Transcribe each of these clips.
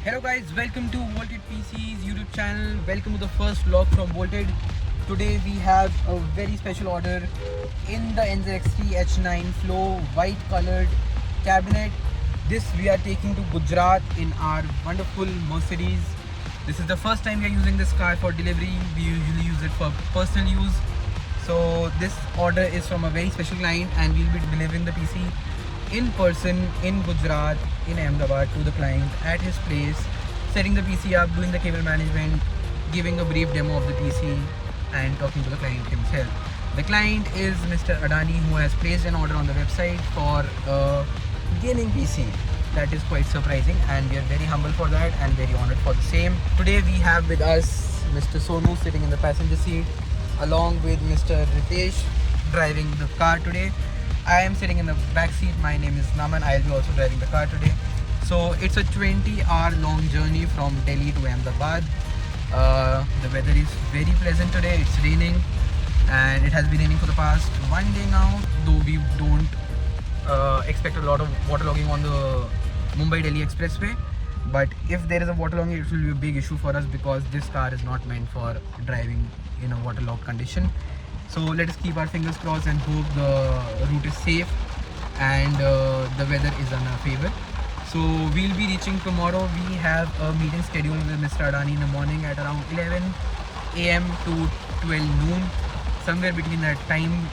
Hello guys, welcome to Volted PC's YouTube channel. Welcome to the first vlog from Volted. Today we have a very special order in the NZXT H9 Flow white colored cabinet. This we are taking to Gujarat in our wonderful Mercedes. This is the first time we are using this car for delivery. We usually use it for personal use. So this order is from a very special client and we'll be delivering the PC in person in Gujarat, in Ahmedabad to the client at his place, setting the PC up, doing the cable management, giving a brief demo of the PC and talking to the client himself. The client is Mr. Adani, who has placed an order on the website for a gaming PC. That is quite surprising and we are very humble for that and very honored for the same. Today we have with us Mr. Sonu sitting in the passenger seat along with Mr. Ritesh driving the car today. I am sitting in the back seat. My name is Naman. I'll be also driving the car today. So it's a 20-hour long journey from Delhi to Ahmedabad. The weather is very pleasant today. It's raining and it has been raining for the past one day now. Though we don't expect a lot of waterlogging on the Mumbai-Delhi Expressway. But if there is a waterlogging, it will be a big issue for us because this car is not meant for driving in a waterlogged condition. So let us keep our fingers crossed and hope the route is safe and the weather is in our favor. So we'll be reaching tomorrow. We have a meeting scheduled with Mr. Adani in the morning at around 11 AM to 12 noon, somewhere between that time.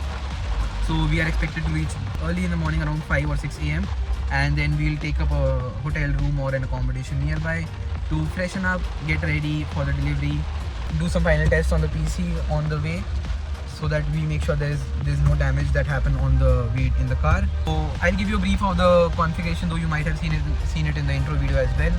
So we are expected to reach early in the morning around 5 or 6 AM and then we'll take up a hotel room or an accommodation nearby to freshen up, get ready for the delivery, do some final tests on the PC on the way, so that we make sure there's no damage that happened on the way in the car. So I'll give you a brief of the configuration, though you might have seen it in the intro video as well.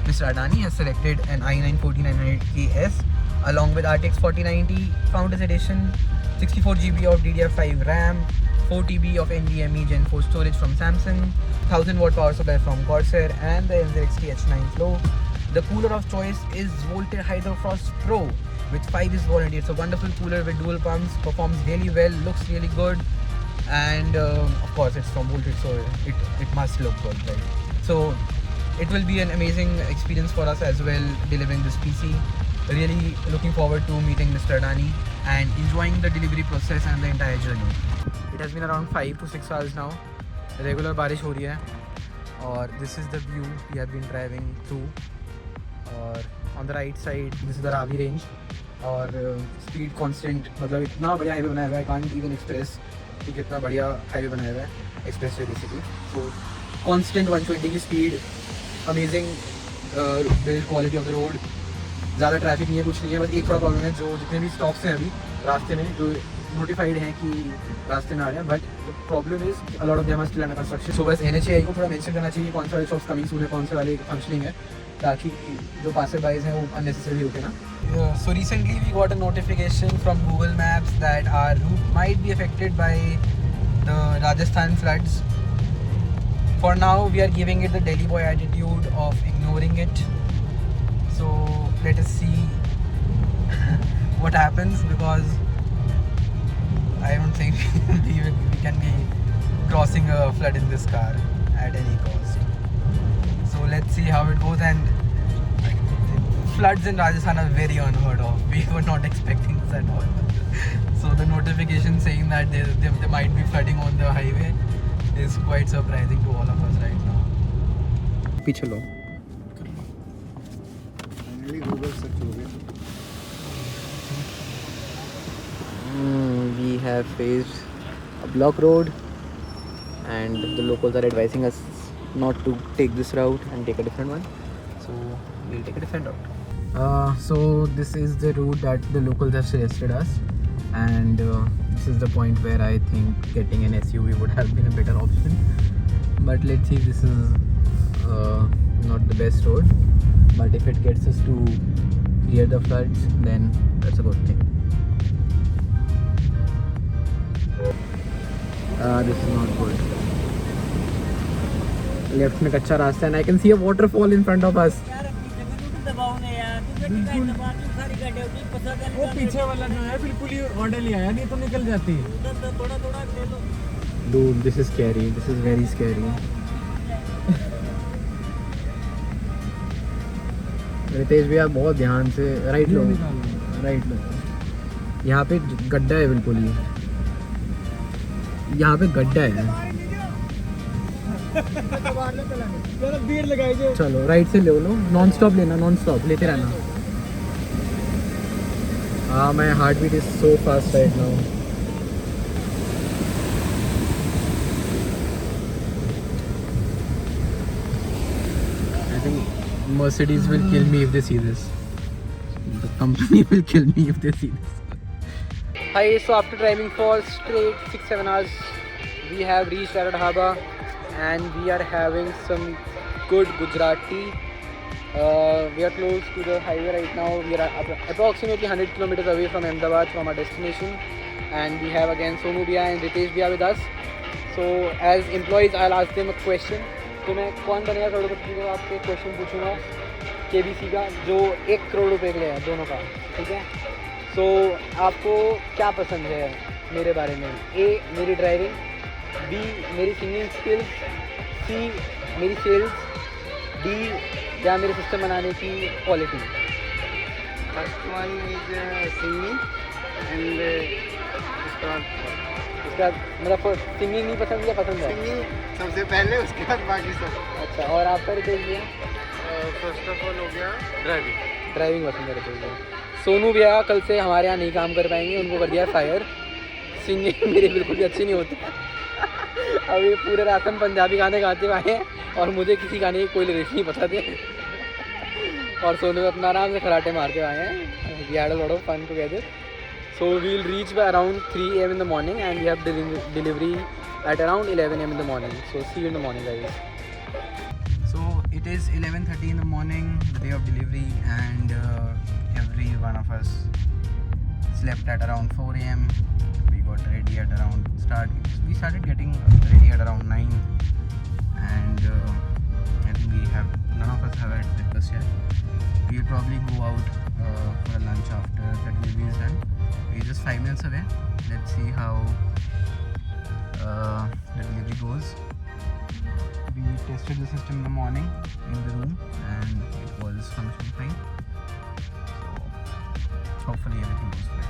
Mr. Adani has selected an i9 14900KS along with RTX 4090 Founders Edition, 64GB of DDR5 RAM, 4TB of NVMe Gen 4 storage from Samsung, 1000-watt power supply from Corsair and the NZXT H9 Flow. The cooler of choice is Volted Hydrofrost Pro with 5 is warranty. It's a wonderful cooler with dual pumps, performs really well, looks really good, and of course it's from Volted, so it must look good, right? So it will be an amazing experience for us as well delivering this PC. Really looking forward to meeting Mr. Adani and enjoying the delivery process and the entire journey. It has been around 5 to 6 hours now. Regular बारिश हो रही है और this is the view we have been driving through. और on the right side this is the Ravi range और speed constant, मतलब इतना बढ़िया हाईवे बनाया हुआ है, कांट इवन एक्सप्रेस कि कितना बढ़िया हाईवे बनाया हुआ है एक्सप्रेस वे बेसिकली. तो कांस्टेंट 120 की speed, amazing build quality of the road, ज़्यादा ट्रैफिक नहीं है, कुछ नहीं है. बस एक थोड़ा प्रॉब्लम है, जो जितने भी स्टॉप्स हैं अभी रास्ते में जो नोटिफाइड हैं कि रास्ते में आ रहे हैं, but problem is a lot of them are still under construction. So बस NHAI को थोड़ा मेंशन करना चाहिए कौन सा वाले शॉप्स कमिंग सून है, कौन से वाले फंक्शनिंग है, ताकि जो पासर बाइज हैं वो अननेसेसरी होते ना. So recently we got a notification from Google Maps that our route might be affected by the Rajasthan floods. For now we are giving it the Delhi boy attitude of ignoring it. So let us see what happens, because I don't think we can be crossing a flood in this car at any cost. So let's see how it goes. And floods in Rajasthan are very unheard of. We were not expecting this at all. So the notification saying that there might be flooding on the highway is quite surprising to all of us right now. पीछे लो. Google search हो गया. We have faced a block road and the locals are advising us not to take this route and take a different one. So we'll take a different route. So this is the route that the locals have suggested us, and this is the point where I think getting an SUV would have been a better option. But let's see, this is not the best road, but if it gets us to clear the floods, then that's a good thing. This is not good. Left में कच्चा रास्ता and I can see a waterfall in front of us. वो पीछे वाला जो है बिल्कुल ही order लिया है, नहीं तो निकल जाती है. Dude, this is scary. This is very scary. Ritesh भैया बहुत ध्यान से राइट लो, राइट लो। यहाँ पे गड्ढा है बिल्कुल ही, यहाँ पे गड्ढा है। भीड़ लगाई जो। चलो राइट से ले लो, नॉन स्टॉप लेना, नॉन स्टॉप लेते रहना। हाँ, my heart beat is so fast right now. I think Mercedes will kill me if they see this. The company will kill me if they see this. Hi, so after driving for straight 6-7 hours, we have reached Arad Haba and we are having some good Gujarati. We are close to the highway right now. We are approximately 100 kilometers away from Ahmedabad, from our destination. And we have again Sonu Bhaiya and Ritesh Bhaiya with us. So as employees, I'll ask them a question. तो मैं कौन बनेगा करोड़पति को आपसे question पूछूंगा KBC का, जो 1 करोड़ रुपए के लिए है दोनों का, ठीक है। सो आपको क्या पसंद है मेरे बारे में? ए, मेरी ड्राइविंग, बी, मेरी सिंगिंग स्किल्स, सी, मेरी सेल्स, डी, या मेरे सिस्टम बनाने की quality. First one is singing and इसका मतलब सिंगिंग नहीं पसंद या पसंद है? singing सबसे पहले, उसके बाद बाकी सब। अच्छा, और आपका रितेश भैया? फर्स्ट ऑफ ऑल हो गया ड्राइविंग। ड्राइविंग पसंद है रितेश भैया। सोनू भैया कल से हमारे यहाँ नहीं काम कर पाएंगे, उनको कर दिया फायर। सिंगिंग मेरी बिल्कुल भी अच्छी नहीं होती। अभी पूरे रात हम पंजाबी गाने गाते हुए आए हैं और मुझे किसी गाने की कोई लिरिक्स नहीं पता थे। और सोनू अपना आराम से खराटे मारते हुए आए हैं। We had a lot of fun together. So we'll reach by around 3 AM in the morning and we have delivery at around 11 AM in the morning. So see you in the morning, guys. So it is 11:30 in the morning, the day of delivery, and every one of us slept at around 4 AM. We got ready at around we started getting ready at around 9, and I think none of us have had breakfast yet. We'll probably go out for a lunch after the delivery is done. We're just 5 minutes away. Let's see how the delivery goes. We tested the system in the morning in the room and it was functioning fine. So hopefully everything goes well.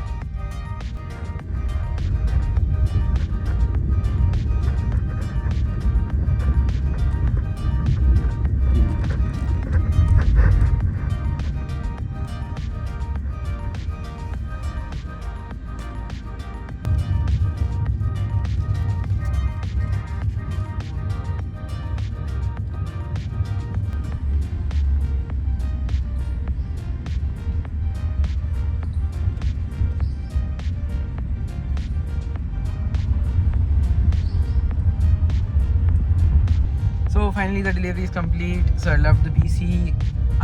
So finally the delivery is complete. Sir left the PC.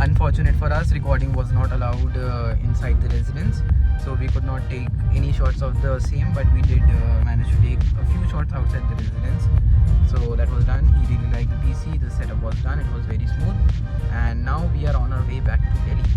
Unfortunate for us, recording was not allowed inside the residence, so we could not take any shots of the same, but we did manage to take a few shots outside the residence. So that was done. He really liked the PC, the setup was done, it was very smooth, and now we are on our way back to Delhi.